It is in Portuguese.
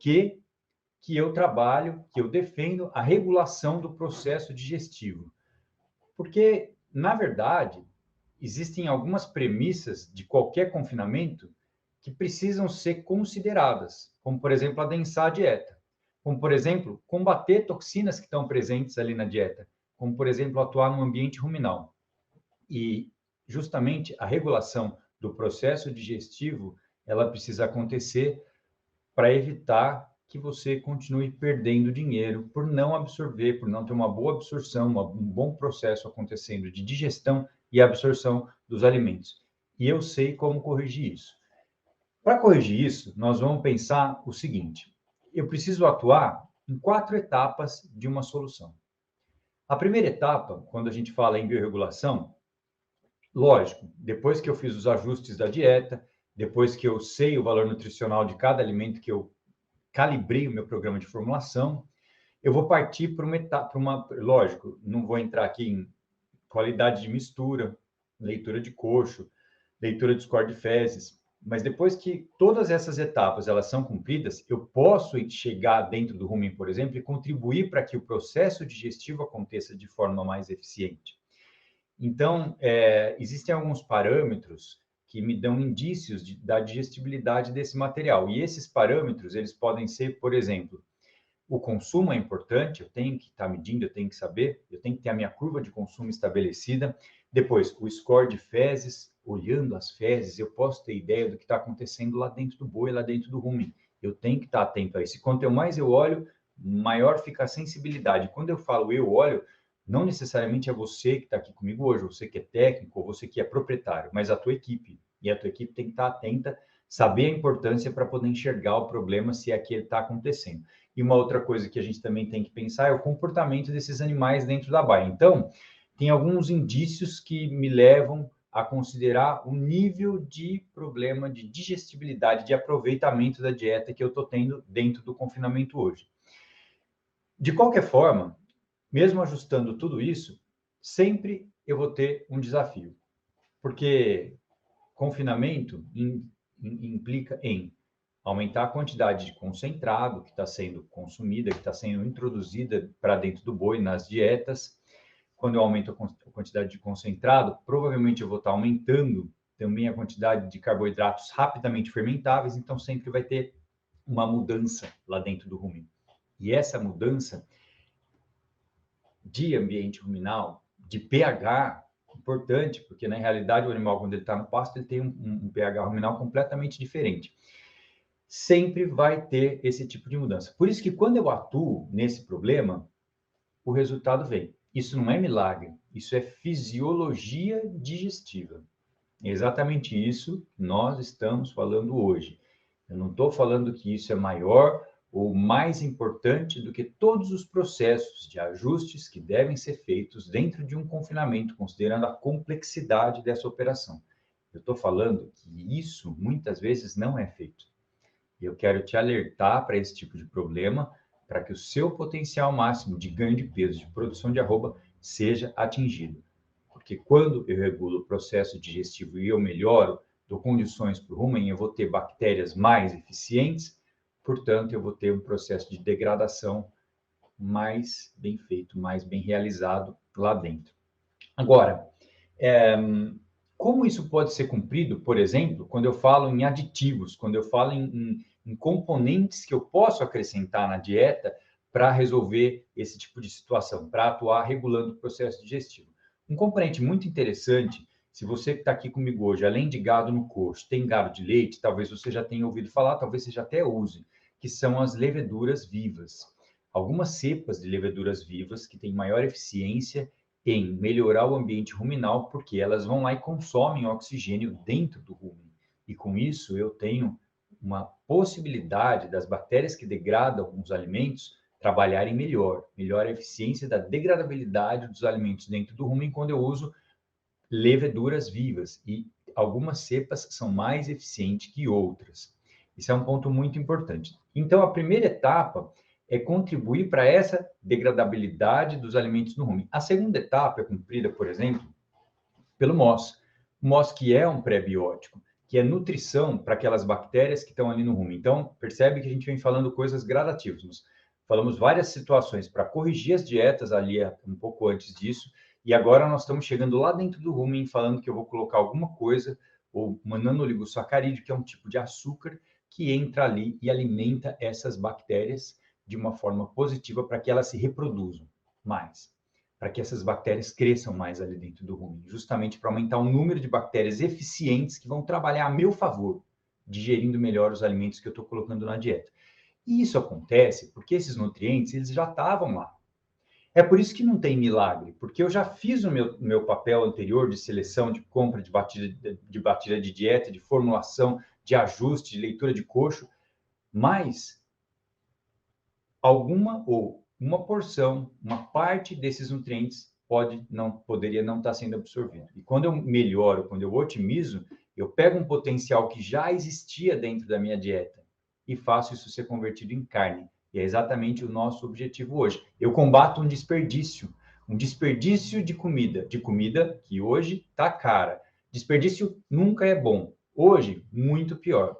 que eu trabalho, que eu defendo a regulação do processo digestivo. Porque, na verdade, existem algumas premissas de qualquer confinamento que precisam ser consideradas, como, por exemplo, adensar a dieta, como, por exemplo, combater toxinas que estão presentes ali na dieta, como, por exemplo, atuar no ambiente ruminal. E, justamente, a regulação do processo digestivo, ela precisa acontecer para evitar que você continue perdendo dinheiro por não absorver, por não ter uma boa absorção, um bom processo acontecendo de digestão e absorção dos alimentos. E eu sei como corrigir isso. Para corrigir isso, nós vamos pensar o seguinte: eu preciso atuar em 4 etapas de uma solução. A primeira etapa, quando a gente fala em biorregulação, lógico, depois que eu fiz os ajustes da dieta, depois que eu sei o valor nutricional de cada alimento, que eu calibrei o meu programa de formulação, eu vou partir para uma etapa, lógico, não vou entrar aqui em qualidade de mistura, leitura de coxo, leitura de score de fezes, mas depois que todas essas etapas elas são cumpridas, eu posso chegar dentro do rumen, por exemplo, e contribuir para que o processo digestivo aconteça de forma mais eficiente. Então, existem alguns parâmetros que me dão indícios da digestibilidade desse material. E esses parâmetros, eles podem ser, por exemplo, o consumo é importante, eu tenho que estar medindo, eu tenho que saber, eu tenho que ter a minha curva de consumo estabelecida. Depois, o score de fezes, olhando as fezes, eu posso ter ideia do que está acontecendo lá dentro do boi, lá dentro do rumen. Eu tenho que estar atento a isso. E quanto mais eu olho, maior fica a sensibilidade. Quando eu falo eu olho, não necessariamente é você que está aqui comigo hoje, você que é técnico, ou você que é proprietário, mas a tua equipe. E a tua equipe tem que estar atenta, saber a importância para poder enxergar o problema se é que ele está acontecendo. E uma outra coisa que a gente também tem que pensar é o comportamento desses animais dentro da baia. Então, tem alguns indícios que me levam a considerar o nível de problema de digestibilidade, de aproveitamento da dieta que eu estou tendo dentro do confinamento hoje. De qualquer forma, mesmo ajustando tudo isso, sempre eu vou ter um desafio, porque confinamento implica em aumentar a quantidade de concentrado que está sendo consumida, que está sendo introduzida para dentro do boi nas dietas. Quando eu aumento a quantidade de concentrado, provavelmente eu vou estar aumentando também a quantidade de carboidratos rapidamente fermentáveis, então sempre vai ter uma mudança lá dentro do rumen. E essa mudança de ambiente ruminal, de pH, importante, porque na realidade o animal, quando ele está no pasto, ele tem um pH ruminal completamente diferente. Sempre vai ter esse tipo de mudança. Por isso que quando eu atuo nesse problema, o resultado vem. Isso não é milagre, isso é fisiologia digestiva. É exatamente isso que nós estamos falando hoje. Eu não estou falando que isso é maior ou mais importante do que todos os processos de ajustes que devem ser feitos dentro de um confinamento, considerando a complexidade dessa operação. Eu estou falando que isso muitas vezes não é feito. Eu quero te alertar para esse tipo de problema, para que o seu potencial máximo de ganho de peso, de produção de arroba, seja atingido. Porque quando eu regulo o processo digestivo e eu melhoro, dou condições para o rumen, eu vou ter bactérias mais eficientes, portanto, eu vou ter um processo de degradação mais bem feito, mais bem realizado lá dentro. Agora, como isso pode ser cumprido, por exemplo, quando eu falo em aditivos, quando eu falo em componentes que eu posso acrescentar na dieta para resolver esse tipo de situação, para atuar regulando o processo digestivo. Um componente muito interessante, se você que está aqui comigo hoje, além de gado no coxo, tem gado de leite, talvez você já tenha ouvido falar, talvez você já até use, que são as leveduras vivas. Algumas cepas de leveduras vivas que têm maior eficiência em melhorar o ambiente ruminal, porque elas vão lá e consomem oxigênio dentro do rumen. E com isso eu tenho uma possibilidade das bactérias que degradam os alimentos trabalharem melhor, melhor a eficiência da degradabilidade dos alimentos dentro do rumen quando eu uso leveduras vivas. E algumas cepas são mais eficientes que outras. Isso é um ponto muito importante. Então, a primeira etapa é contribuir para essa degradabilidade dos alimentos no rumen. A segunda etapa é cumprida, por exemplo, pelo MOS. O MOS, que é um pré-biótico, que é nutrição para aquelas bactérias que estão ali no rumen. Então, percebe que a gente vem falando coisas gradativas. Nós falamos várias situações para corrigir as dietas ali um pouco antes disso, e agora nós estamos chegando lá dentro do rumen falando que eu vou colocar alguma coisa, ou uma nanoligosacarídeo, que é um tipo de açúcar que entra ali e alimenta essas bactérias de uma forma positiva para que elas se reproduzam mais, para que essas bactérias cresçam mais ali dentro do rumen, justamente para aumentar o número de bactérias eficientes que vão trabalhar a meu favor, digerindo melhor os alimentos que eu estou colocando na dieta. E isso acontece porque esses nutrientes eles já estavam lá. É por isso que não tem milagre, porque eu já fiz o meu papel anterior de seleção, de compra, de batida de dieta, de formulação, de ajuste, de leitura de coxo, mas alguma ou uma porção, uma parte desses nutrientes poderia não estar sendo absorvido. E quando eu melhoro, quando eu otimizo, eu pego um potencial que já existia dentro da minha dieta e faço isso ser convertido em carne. E é exatamente o nosso objetivo hoje. Eu combato um desperdício de comida que hoje está cara. Desperdício nunca é bom. Hoje, muito pior.